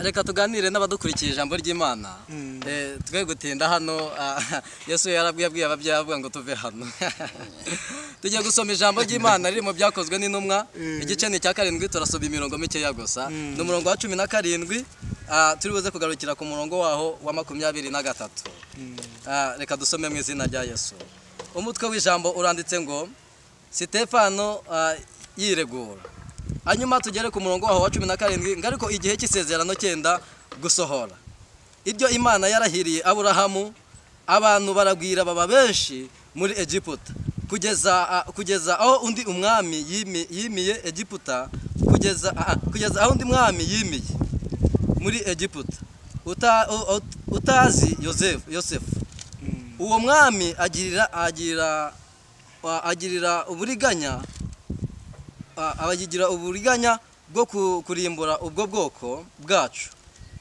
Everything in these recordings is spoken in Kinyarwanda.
reka tuganire n'abadukurikiye ijambo ry'Imana. Twe gutinda hano Yesu yarabwiye ababyeyi avuga ngo tuve hano. Tugiye gusoma ijambo ry'Imana riri mu byakozwe n'intumwa igice ni cya 7 turasoma imirongo mike ya gusa n'umurongo wa 17 turi buze kugarukira ku murongo waho wa 23. Reka dusome mu izina rya Yesu. Umutwe w'ijambo uranditse ngo Stefano yiregura. Hanyuma tugere ku murongo waho wa 17 ngariko igihe cy'isezerano cyenda gusohora. Ibyo Imana yarahiriye Aburahamu abantu baragwira baba benshi muri Egiputa kugeza aho undi umwami yimiye Egiputa kugeza aho undi mwami yimiye muri Egiputa utazi Yosefu. Uwo mwami agirira uburiganya bwo kurimbura ubwo bwoko bwacu.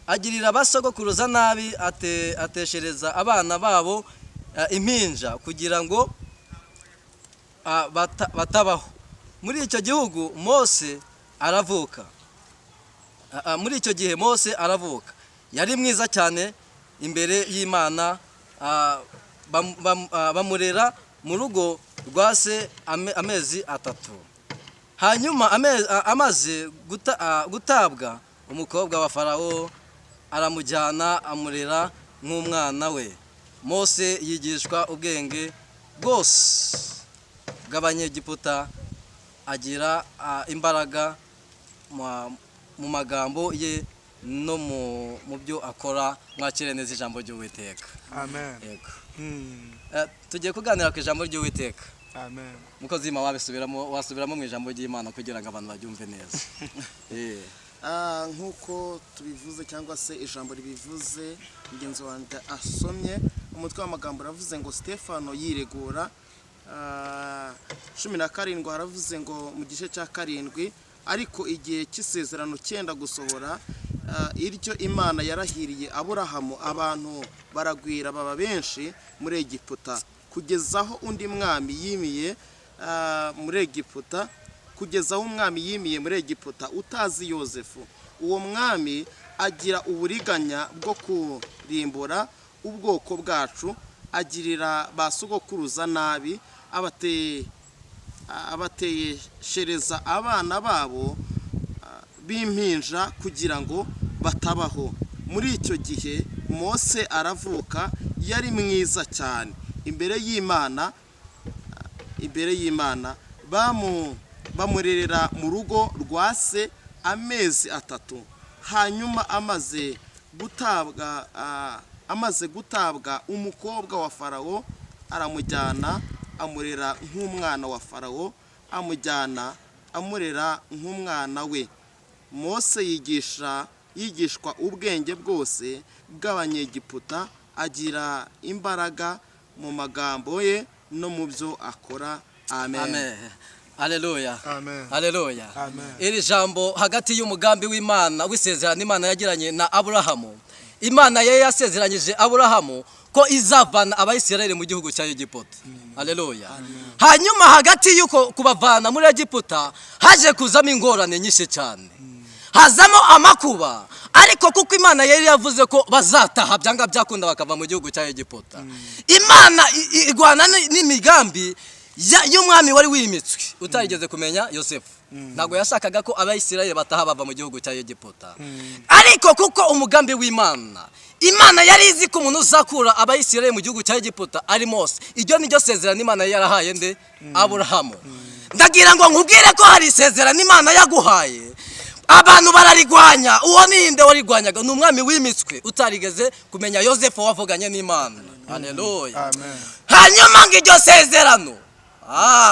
Agirira abasogokuruza nabi ateshereza abana babo impinja kugira ngo batabaho. Muri icyo gihugu Mose aravuka. Muri icyo gihe Mose aravuka. Yari mwiza cyane imbere y'Imana, bamurera mu rugo rwa se amezi 3. Hanyuma amaze gutabwa umukobwa wa Farawo aramujyana amurera nk'umwana we. Mose yigishwa ubwenge bwose bw'Abanyegiputa, agira imbaraga mu magambo ye no mu byo akora. Mwakire neza ijambo ry'Uwiteka. Amen. Yego. Tugiye kuganira ku ijambo ry'Uwiteka. Amen. Mukozi wasubiramo mu ijambo ry'Imana kugira ngo abantu baryumve neza. Nkuko tubivuze cyangwa se ijambo ribivuze ingenzi wanda asomye umutwe w'amagambo ravuze ngo Stefano yiregura. 17 haravuze ngo mu gice cya 7 ariko igihe cy'isezerano cyenda gusohora iryo Imana yarahiriye Aburahamu abantu baragwira baba benshi muri Egiputa kugezaho undi mwami yimiye muri Egiputa kugezaho umwami yimiye muri Egiputa utazi Yosefu. Uwo mwami agira uburiganya bwo kurimbura ubwoko bwacu, agirira basogokuruza nabi abateshereza abana babo b'impinja kugira ngo batabaho. Muri icyo gihe Mose aravuka, yari mwiza cyane imbere y'Imana, bamurerera mu rugo rwa se amezi 3. Hanyuma amaze gutabwa umukobwa wa Farawo aramujyana amurera nk'umwana wa Farawo, amurera nk'umwana we. Mose yigishwa ubwenge bwose bw'Abanyegiputa, agira imbaraga mu magambo ye no mu byo akora. Amen. Amen. Haleluya. Amen. Haleluya. Amen. Iri jambo hagati y'umugambi w'Imana w'isezerano Imana yagiranye na Aburahamu. Imana yasezeranyije Aburahamu ko izavana Abayisirayeli mu gihugu cya Egiputa. Haleluya. Hanyuma hagati y'uko kubavana muri Egiputa haje kuzamo ingorane nyinshi cyane. Hazamo amakuba, ariko kuko Imana yari yavuze ko bazataha byanga byakunda bakava mu gihugu cya Egiputa. Imana igwana n'imigambi y'umwami wari wimitswe utarigeze kumenya Yosefu. Ntago yashakaga ko Abayisirayeli bataha bava mu gihugu cya Egiputa. Ariko kuko umugambi w'Imana, Imana yari izi ko umuntu uzakura Abayisirayeli mu gihugu cya Egiputa ari Mose. Iryo ni ryo sezerano Imana yarahaye nde Aburahamu. Ndagira ngo nkubwire ko hari isezerano Imana yaguhaye, abantu bararigwanya. Uwo ninde warigwanyaga? Ni umwami wimitswe utarigeze kumenya Yosefu wavuganye n'Imana. Haleluya. Amen. Hanyuma ng'iryo sezerano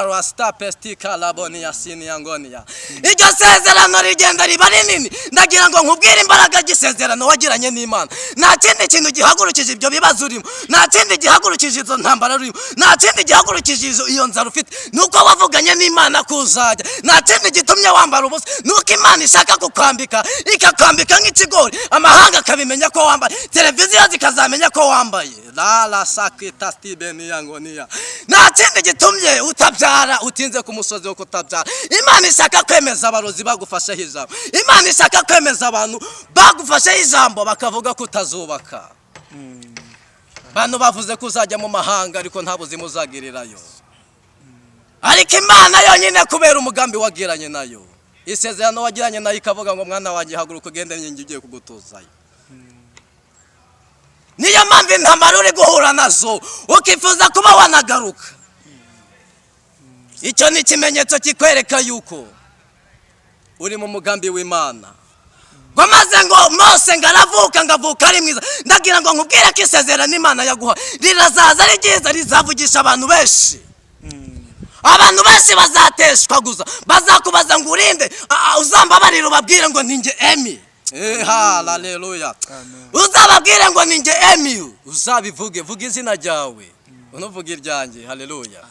rasta pestika laboni yasini yangonia. Iryo sezerano rigenda riba rinini. Ndagira ngo nkubwire imbaraga gisezerano wagiranye n'Imana. Nta kindi kintu gihagurukije ibyo bibazo urimo, nta kindi gihagurukije izo ntambara urimo, nta kindi gihagurukije iyo nzara ufite. Nuko wavuganye n'Imana kuzajya. Nta kindi gitumye wambara ubusa. Nuko Imana ishaka kukwambika, ikakwambika nk'ikigori, amahanga akabimenya ko wambaye, televiziyo zikazamenya ko wambaye. La sakita stibeni yangonia. Nta kindi gitumye utabyara utinze ku musozi wo kutabyara. Imana ishaka kwemeza abarozi bagufasheho ijambo. Imana ishaka kwemeza abantu bagufasheho ijambo bakavuga ko utazubaka. Bantu bavuze ko uzajya mu mahanga ariko nta buzima uzagirirayo. Ariko Imana yonyine kubera umugambi wagiranye nayo, isezerano wagiranye nayo ikavuga ngo mwana wanjye haguruka ugende nyingi ugiye kugutuzayo. Niyo mpamvu intambara uri guhura nazo ukifuza kuba wanagaruka. Icyo ni ikimenyetso kikwereka yuko uri mu mugambi w'Imana. Ngo maze ngo Mose ngavuka ari mwiza. Ndagira ngo nkubwire ko isezerano Imana yaguha rirazaza ari ryiza, rizavugisha abantu benshi. Abantu benshi bazateshwa guza, bazakubaza ngo urinde, uzambabarira ubabwire ngo ninjye Emi. Haleluya. Uzababwire ngo ninjye Emi, uzabivuge, vuga izina ryawe, unuvuge iryanjye. Haleluya.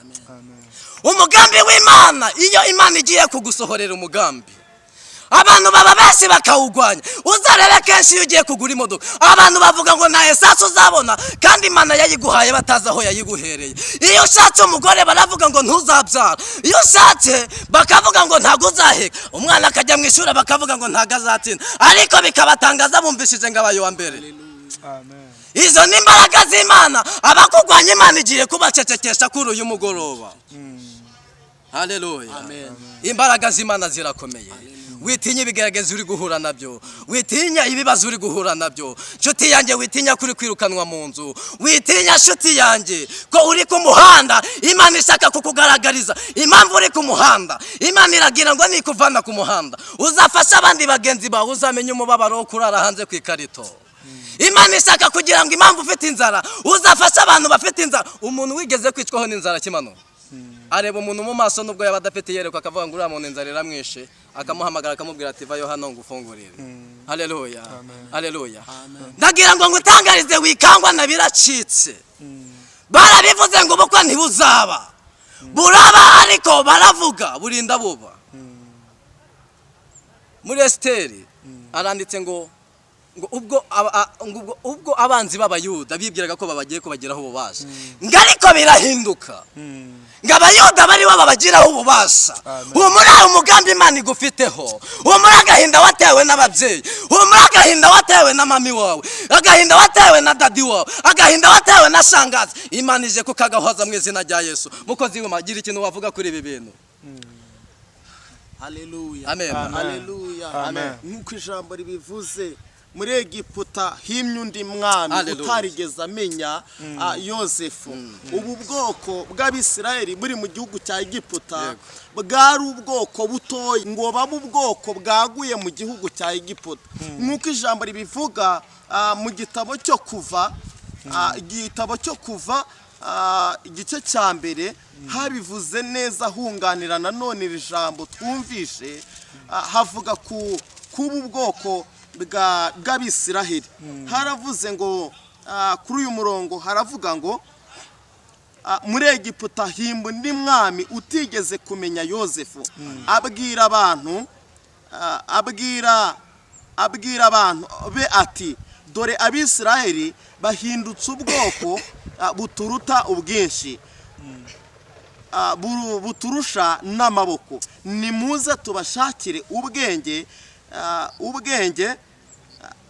Umugambi w'Imana, iyo Imana igiye kugusohorera umugambi, abantu baba benshi bakawugwanya. Uzarebe kenshi iyo ugiye kugura imodoka, abantu bavuga ngo nta esansi uzabona, kandi Imana yayiguhaye batazi aho yayiguhereye. Iyo ushatse umugore baravuga ngo ntuzabyara, iyo ushatse bakavuga ngo ntago uzaheka, umwana akajya mu ishuri bakavuga ngo ntago azatsinda, ariko bikabatangaza bumvishije ngo abaye wa mbere. Izo ni imbaraga z'Imana. Abakugwanya Imana igiye kubacecekesha kuri uyu mugoroba. Haleluya. Imbaraga z'Imana zirakomeye. Witinya ibigerageza uri guhura nabyo, witinya ibibazo uri guhura nabyo. Nshuti yanjye, witinya kuri kwirukanwa mu nzu, witinya nshuti yanjye ko uri ku muhanda. Imana ishaka kukugaragariza impamvu uri ku muhanda. Imana iragira ngo nikuvana ku muhanda uzafasha abandi bagenzi bawe, uzamenye umubabaro wo kurara hanze ku ikarito. Imana ishaka kugira ngo impamvu ufite inzara uzafasha abantu bafite inzara. Umuntu wigeze kwicwaho n'inzara kimano areba umuntu mu maso nubwo yaba adafite yerekwa, akavuga ngo uriya muntu inzara iramwishe, akamuhamagara akamubwira ati vayo hano ngufungurire. Haleluya. Haleluya. Ndagira ngo ngutangarize wikangwa na biracitse. Barabivuze ngo ubukwe ntibuzaba, buraba ariko baravuga burinda buba. Muri Esiteri aranditse ngo ubwo abanzi b'Abayuda bibwiraga ko babagiye kubagiraho ububasha, ariko birahinduka ngo Abayuda bari bo babagiraho ububasha. Humura umugambi Imana igufiteho, humura agahinda watewe n'ababyeyi, humura agahinda watewe na mami wawe, agahinda watewe na dadi wawe, agahinda watewe na shangazi. Imana ije kukagahoza mu izina rya Yesu. Mukozi w'Imana, gira ikintu wavuga kuri ibi bintu. Haleluya. Amen. Haleluya. Amen. Nk'uko ijambo ribivuze, muri Egiputa himye undi mwami utarigeze amenya, Yosefu. Ubu bwoko bw'Abisirayeli buri mu gihugu cya Egiputa bwari ubwoko butoya ngo babe ubwoko bwaguye mu gihugu cya Egiputa. Nk'uko ijambo ribivuga mu gitabo cyo Kuva, igice cya mbere habivuze neza, hunganira nanone iri jambo twumvishe, havuga kuba ubwoko bw'Abisiraheli. Haravuze ngo kuri uyu murongo haravuga ngo muri Egiputa himba undi mwami utigeze kumenya Yosefu. Abwira abantu be ati, dore Abisiraheli bahindutse ubwoko buturuta ubwinshi, buturusha n'amaboko. Nimuze tubashakire ubwenge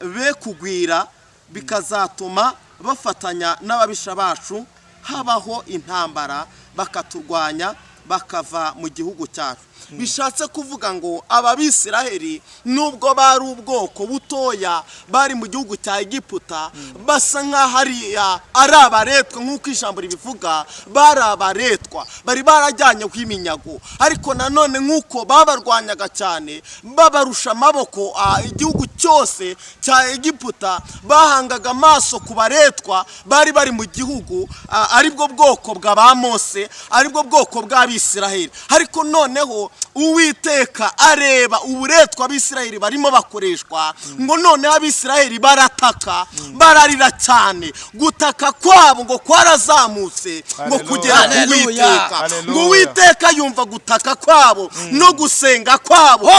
be kugwira, bikazatuma bafatanya n'ababisha bacu, habaho intambara bakaturwanya bakava mu gihugu cyacu. Bishatse kuvuga ngo Abisiraheli nubwo bari ubwoko butoya bari mu gihugu cya Egiputa, basa nk'aho ari abaretwa. Nk'uko ijambo ribivuga, bari abaretwa, bari barajyanye kw'iminyago, ariko nanone nk'uko babarwanyaga cyane babarusha amaboko, igihugu cyose cya Egiputa bahangaga amaso ku baretwa bari bari mu gihugu, aribwo bwoko bwa Mose, aribwo bwoko bw'Abisiraheli. Ariko noneho Uwiteka areba uburetwa abisirayeli barimo bakoreshwa, ngo none abisirayeli barataka bararira cyane, gutaka kwabo ngo kwarazamutse ngo kugera ku Uwiteka, ngo Uwiteka yumva gutaka kwabo no gusenga kwabo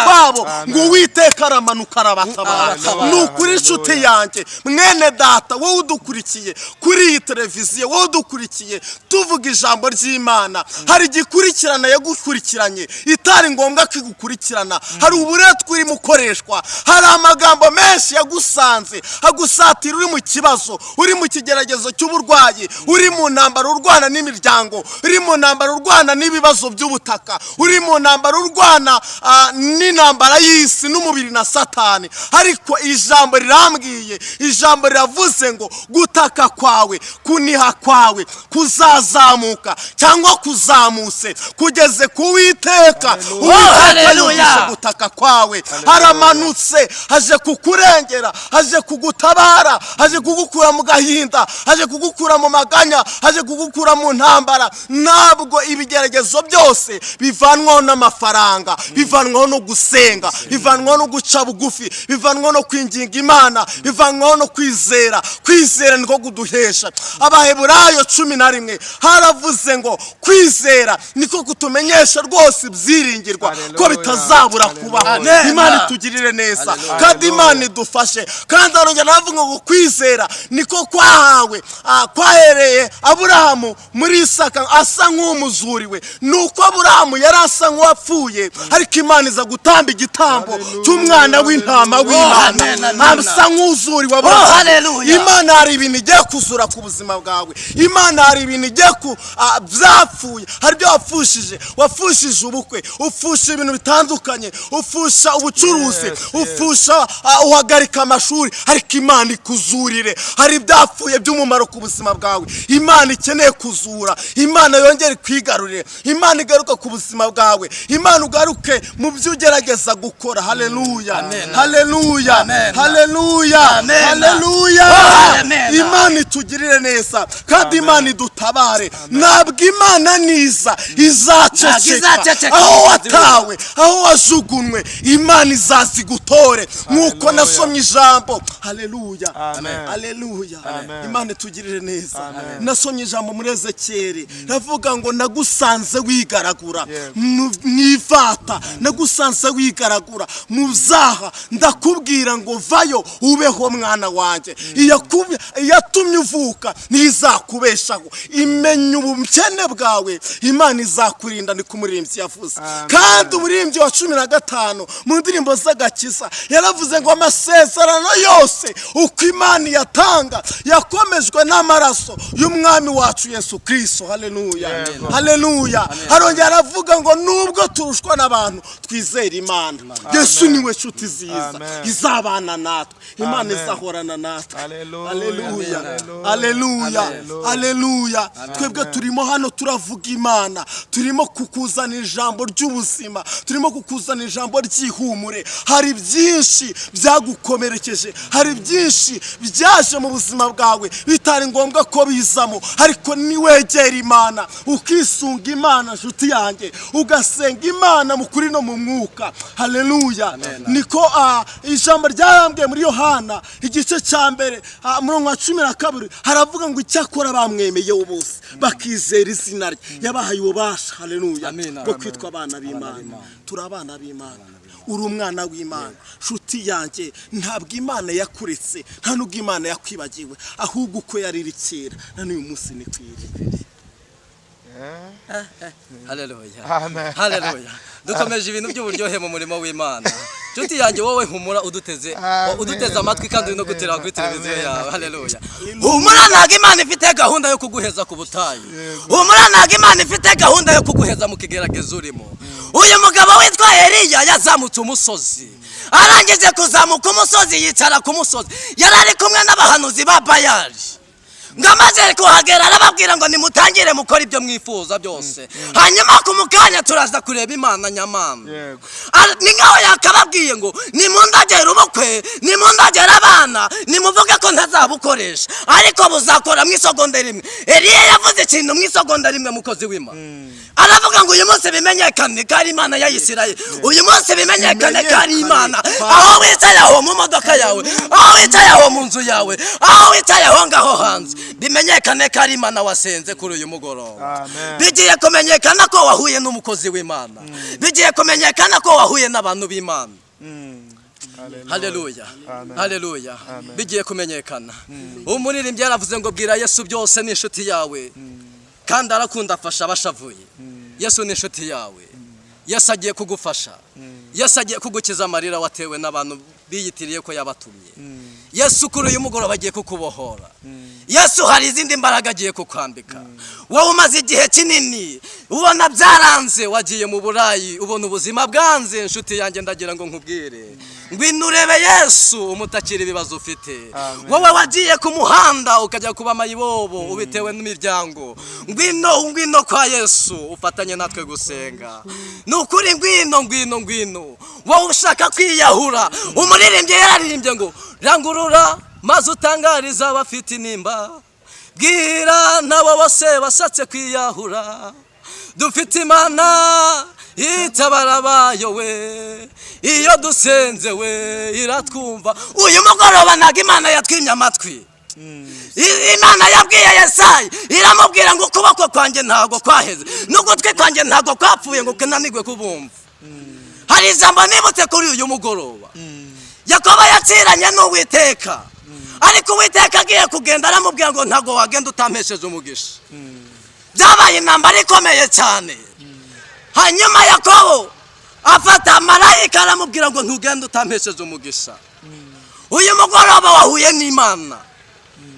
kwabo, ngo Uwiteka aramanuka arabatabara. Nukuri inshuti yanjye, mwene data, wowe udukurikiye kuri iyi televiziyo, wowe udukurikiye tuvuga ijambo ry'Imana, hari igikurikirana yagukurikiranye itari ngombwa kwigukurikirana, hari uburetwa urimo ukoreshwa, hari amagambo menshi yagusanze agusatira, uri mu kibazo, uri mu kigeragezo cy'uburwayi, uri mu ntambara urwana n'imiryango, uri mu ntambara urwana n'ibibazo by'ubutaka, uri mu ntambara urwana n'intambara y'isi n'umubiri na Satani. Ariko ijambo rirambwiye, ijambo riravuze ngo gutaka kwawe, kuniha kwawe kuzazamuka cyangwa kuzamutse kugeze ku Uwiteka. Uwiteka yumvise gutaka kwawe, aramanutse, aje kukurengera, aje kugutabara, aje kugukura mu gahinda, aje kugukura mu maganya, aje kugukura mu ntambara. Ntabwo ibigeragezo byose bivanwaho n'amafaranga, bivanwaho no gusenga, bivanwaho no guca bugufi, bivanwaho no kwinginga Imana, bivanwaho no kwizera. Kwizera niko kuduhesha. Abaheburayo 11 haravuze ngo kwizera niko kutumenyesha rwose ibyiringirwa ko bitazabura kubaho. Imana itugirire neza kandi Imana idufashe. Kandi arongera avuga ngo kwizera niko kwahereye Aburahamu muri Isaka asa nk'umuzuriwe. Nuko Aburahamu yari asa nk'uwapfuye, ariko Imana iza gutamba igitambo cy'umwana w'intama w'Imana, asa nk'uzuriwe Aburahamu. Imana hari ibintu igiye kuzura ku buzima bwawe. Imana hari ibintu igiye byapfuye, hari ibyo wafushije ubukwe, ufusha ibintu bitandukanye, ufusha ubucuruzi, ufusha uhagarika amashuri, ariko Imana ikuzurire. Hari ibyapfuye by'umumaro ku buzima bwawe, Imana ikeneye kuzura. Imana yongere kwigarurire, Imana igaruka ku buzima bwawe, Imana ugaruke mu byo ugerageza gukora. Haleluya, haleluya, haleluya, haleluya. Imana itugirire neza kandi Imana idutabare. Ntabwo Imana niza izaceceka. Aho watawe, aho wajugunwe, Imana izazigutore nk'uko nasomye ijambo. Haleluya, haleluya. Imana itugirire neza. Nasomye ijambo muri Ezekiyeli ravuga ngo nagusanze wigaragura mwivata, nagusanze wigaragura mu byaha, ndakubwira ngo vayo ubeho mwana wanjye. Iyatumye uvuka ntizakubeshaho, imenya ubukene bwawe, Imana izakurinda. Ni ku muririmbyi yavuze. Kandi umuririmbyi wa 15 mu ndirimbo z'agakiza yaravuze ngo amasezerano yose uko Imana yatanga yakomejwe n'amaraso y'umwami wacu Yesu Kristo. Haleluya, haleluya. Arongera aravuga ngo nubwo turushwa n'abantu twizera Imana. Yesu niwe nshuti nziza izabana natwe, Imana izahorana natwe. Haleluya, haleluya, haleluya. Twebwe turimo hano turavuga Imana, turimo kukuzana ijambo ry'ubuzima, turimo kukuzana ijambo ry'ihumure. Hari byinshi byagukomerekeje, hari byinshi byaje mu buzima bwawe bitari ngombwa ko bizamo, ariko niwegera Imana, ukisunga Imana nshuti yanjye, ugasenga Imana mu kuri no mu mwuka. Haleluya. Niko ijambo ryarambwiye muri Yohana igice cya mbere murongo wa 12 haravuga ngo icyakora bamwemeye bose bakizera izina rye yabahaye ububasha. Haleluya, bwo kwitwa abana b'Imana. Turi abana b'Imana, uri umwana w'Imana. Nshuti yanjye, ntabwo Imana yakuretse, nta nubwo Imana yakwibagiwe, ahubwo uko yariri kera na n'uyu munsi ni kwiri. Haleluya, haleluya. Dukomeje ibintu by'uburyohe mu murimo w'Imana. Nshuti yanjye, wowe humura uduteze amatwi kandi no gutera kuri televiziyo yawe. Haleluya. Humura, ntabwo Imana ifite gahunda yo kuguheza ku butayu. Humura, ntabwo Imana ifite gahunda yo kuguheza mu kigeragezo urimo. Uyu mugabo witwa Eliya yazamutse umusozi, arangije kuzamuka umusozi yicara ku musozi, yari ari kumwe n'abahanuzi ba Bayali. Ngamaze kuhagera arababwira ngo nimutangire mukora ibyo mwifuza byose, hanyuma ku mukanya turaza kureba Imana nyamana. Ni nkaho yakababwiye ngo nimundagera ubukwe, nimundagera abana, nimuvuge ko ntazabukoresha, ariko buzakora mu isegonda rimwe. Eliya yavuze ikintu mu isegonda rimwe, mukozi w'Imana. aravuga ngo uyu munsi bimenyekane ko ari Imana ya Isirayeli, uyu munsi bimenyekane ko ari Imana. Aho wicaye aho mu modoka yawe, aho wicaye aho mu nzu yawe, aho wicaye aho ngaho hanze, bimenyekane ko ari Imana wasenze kuri uyu mugoroba. Bigiye kumenyekana ko wahuye n'umukozi w'Imana, bigiye kumenyekana ko wahuye n'abantu b'Imana. Haleluya, haleluya. Bigiye kumenyekana. Umuririmbyi yaravuze ngo bwira Yesu byose ni inshuti yawe, kandi arakunda afasha abashavuye. Yesu ni inshuti yawe, Yesu agiye kugufasha, Yesu agiye kugukiza amarira watewe n'abantu biyitiriye ko yabatumye. Yesu kuri uyu mugoroba agiye kukubohora. Yesu hari izindi mbaraga agiye kukwambika. Wowe umaze igihe kinini ubona byaranze, wagiye mu burayi ubona ubuzima bwanze, inshuti yanjye ndagira ngo nkubwire, ngwino urebe Yesu umutakira ibibazo ufite. Wowe wagiye ku muhanda ukajya kuba mayibobo ubitewe n'imiryango, ngwino kwa Yesu ufatanye natwe gusenga. Nukuri ngwino. Wowe ushaka kwiyahura, umuririmbyi yararirimbye ngo rangurura maze utangariza abafite inimba, bwira nabo bose basatse kwiyahura, dufite Imana itabara bayo we, iyo dusenze we iratwumva. Uyu mugoroba ntago Imana yatwimye amatwi. Imana yabwiye Yesaya, iramubwira ngo ukuboko kwanjye ntago kwaheze, n'ugutwi kwanjye ntago kwapfuye ngo kananirwe kubumva. Hari ijambo nibutse kuri uyu mugoroba, Yakobo yaciranye n'Uwiteka, ariko Uwiteka agiye kugenda aramubwira ngo ntago wagenda utampesheje umugisha. Byabaye intambara ikomeye cyane. Hanyuma Yakobo afata marayika aramubwira ngo ntugende utampesheje umugisha. Uyu mugoroba wahuye n'Imana,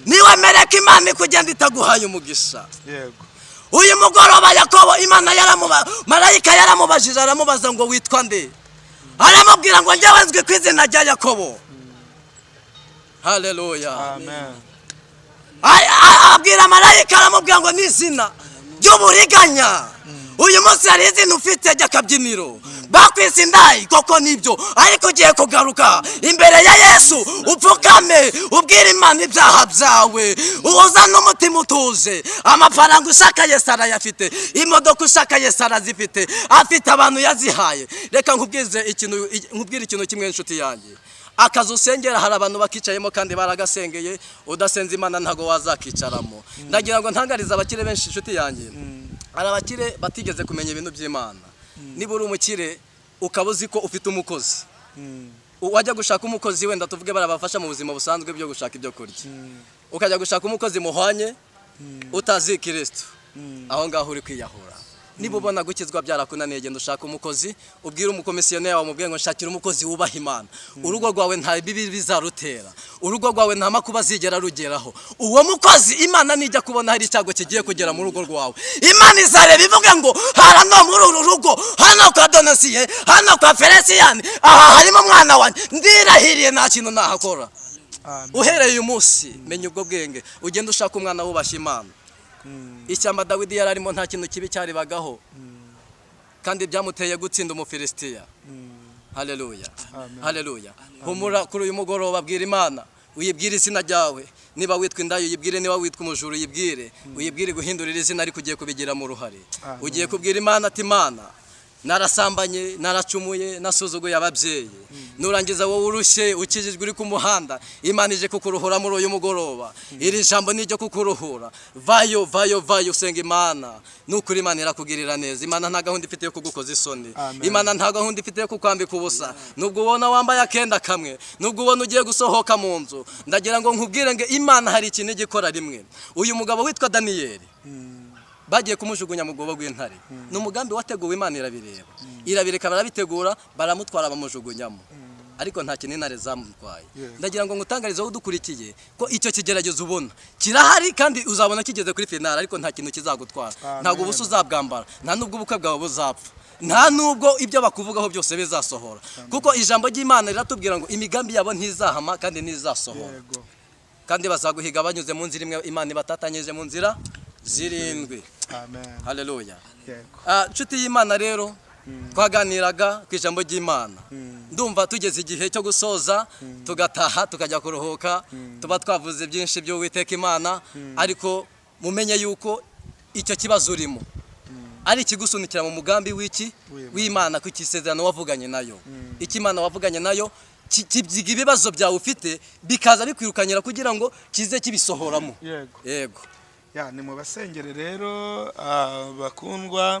niwe mereka Imana kugenda itaguhaye umugisha. Yego. Uyu mugoroba Yakobo Imana marayika yaramubajije, aramubaza ngo witwa nde? Aramubwira ngo njyewe nzwi ku izina rya Yakobo. Haleluya. Amen. Abwira marayika aramubwira ngo ni izina ry'uburiganya. Uyu munsi hari izina ufite ry'akabyiniro, bakwise indayi koko nibyo, ariko ugiye kugaruka imbere ya Yesu upfukame ubwira Imana ibyaha byawe, uzana umutima utuje. Amafaranga ushaka Yesu arayafite, imodoka ushaka Yesu arazifite, afite abantu yazihaye. Reka nkubwire ikintu kimwe inshuti yanjye, akazi usengera hari abantu bakicayemo kandi baragasengeye, udasenze Imana ntago wazakicaramo. Ndagira ngo ntangariza abakire benshi inshuti yanjye, hari abakire batigeze kumenya ibintu by'Imana. Niba uri umukire ukabuzi ko ufite umukozi, wajya gushaka umukozi wenda tuvuge barabafasha mu buzima busanzwe byo gushaka ibyo kurya, ukajya gushaka umukozi muhwanye utazi Kristo, aho ngaho uri kwiyahura. Niba ubona gukizwa byarakunaniye, genda ushaka umukozi, ubwire umukomisiyoneri wawe umubwire ngo nshakira umukozi wubaha Imana. Urugo rwawe nta bibi bizarutera, urugo rwawe nta makuba zigera rugeraho. Uwo mukozi Imana nijya kubona hari icyago kigiye kugera mu rugo rwawe, Imana izareba ivuge ngo hano muri uru rugo, hano kwa Donasiye, hano kwa Felicien, aha harimo umwana wanjye, ndirahiriye nta kintu nahakora. Uhereye uyu munsi menya ubwo bwenge, ugenda ushaka umwana wubashye Imana. Ishyamba Dawidi yararimo nta kintu kibi cyaribagaho, kandi byamuteye gutsinda Umufilisitiya. Haleluya, haleluya. Humura kuri uyu mugoroba, bwira Imana, uyibwire izina ryawe. Niba witwa indayi uyibwire, niba witwa umujura uyibwire guhindurira izina, ariko ugiye kubigira mu ruhare. Ugiye kubwira Imana ati Imana, narasambanye, naracumuye, nasuzuguye ababyeyi. Nurangiza wowe urushye ukijijwe uri ku muhanda, Imana ije kukuruhura muri uyu mugoroba. Iri jambo nijyo kukuruhura. Vayo usenga Imana. Nukuri Imana irakugirira neza. Imana nta gahunda ifite yo kugukoza isoni. Imana nta gahunda ifite yo kukwambika ubusa. Nubwo ubona wambaye akenda kamwe, nubwo ubona ugiye gusohoka mu nzu, ndagira ngo nkubwire ngo Imana hari ikintu igikora rimwe. Uyu mugabo witwa Daniyeli bagiye kumujugunya mu rwobo rw'intare, n'umugambi wateguwe, Imana irabireka barabitegura, baramutwara bamujugunyamo, ariko nta kintu intare zamutwaye. Ndagira ngo ngutangarize aho dukurikiye ko icyo kigeragezo ubona kirahari, kandi uzabona kigeze kuri finale, ariko nta kintu kizagutwara. Ntago ubusa uzabwambara, nta nubwo ubukwe bwawe buzapfa, nta nubwo ibyo bakuvugaho byose bizasohora, kuko ijambo ry'Imana riratubwira ngo imigambi yabo ntizahama kandi ntizasohora, kandi bazaguhiga banyuze mu nzira imwe, Imana ibatatanyije mu nzira zirindwi. Amen. Haleluya. Nshuti y'Imana rero, twaganiraga ku ijambo ry'Imana. Ndumva tugeze igihe cyo gusoza, tugataha tukajya kuruhuka. Tuba twavuze byinshi byo Uwiteka Imana, ariko mumenye yuko icyo kibazo urimo ari ikigusunikira mu mugambi w'Imana ku isezerano wavuganye nayo. Ikimana wavuganye nayo kibyiga ibibazo byawe ufite bikaza bikwirukanyira kugira ngo kize kibisohoramo. Yego. Yego. Ya ni mu basengere rero bakundwa